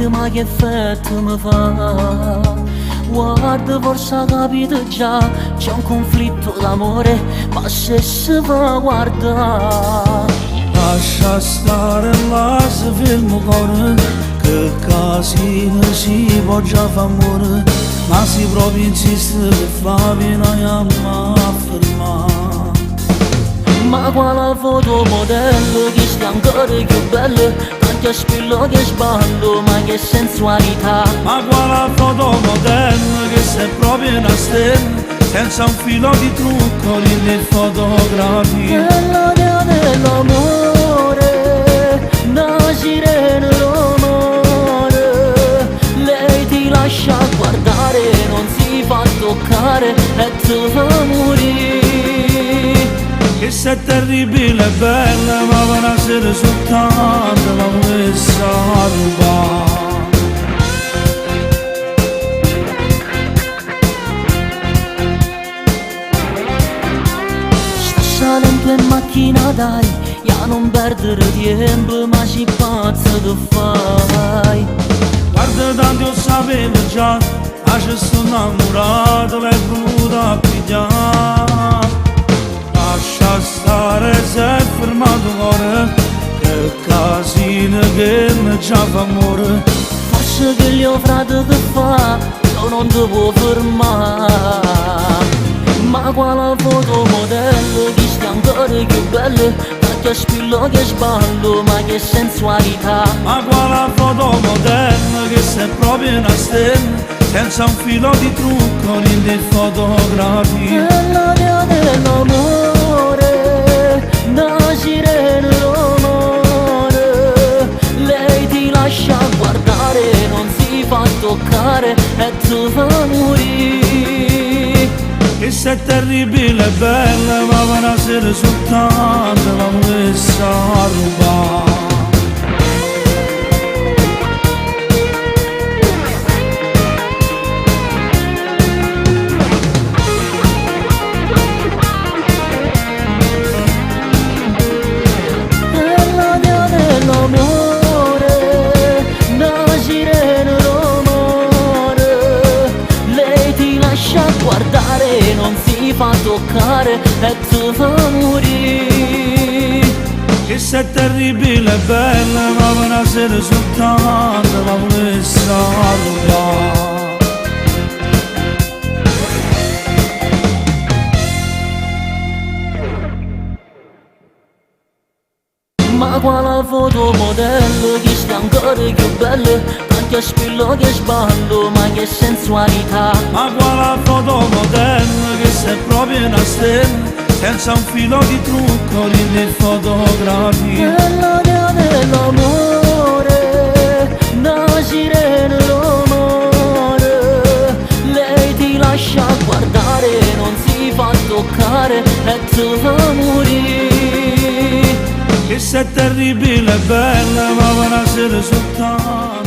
ma che effetto mi fa? Guarda, forse ha capito già, c'è un conflitto d'amore, ma se si fa guardare. Lascia stare là se fermo cuore, che casino si può già fa amore, ma si proprio insiste per fa pena a fermare. Ma quale fotomodello che stia ancora più bello, tanto spillo che sballo, ma che sensualità. Ma quale fotomodello che sei proprio una stella, senza un filo di trucco nelle fotografie. Nell'odio dell'amore, una sirena d'amore, lei ti lascia guardare, non si fa toccare e ti fa morire. Che sei terribile e bella, ma per una sera soltanto la volesse rubare. Sta salendo in macchina dai, ya non perdere tempo, ma si pazza che fai. Guarda tanto io sapevo già, ma ci sto innamorato, l'hai voluta pigliare. Lascia stare se è fermato cuore, che casino che mi già fa amore. Forse che gli ho frate che fa, io non ti può fermare. Ma quale fotomodello che stia ancora più bello, tanto spillo che sballo, ma che sensualità. Ma quale fotomodello che sei proprio una stella, senza un filo di trucco nelle fotografie. Nell'odio dell'amore, una sirena d'amore, lei ti lascia guardare, non si fa toccare e ti fa morire. Che sei terribile e bella, ma per una sera soltanto la volesse rubare. Guardare, non si fa toccare e ti fa morire. Che sei terribile e bella, ma per una sera soltanto la volesse rubare. Ma quale fotomodello che stia ancora più bello, tanto spillo che sballo, ma che sensualità. Ma quale fotomodello che sei proprio una stella, senza un filo di trucco nelle fotografie. Nell'odio dell'amore, una sirena d'amore, lei ti lascia guardare, non si fa toccare e ti fa morire. Che sei terribile e bella, ma per una sera soltanto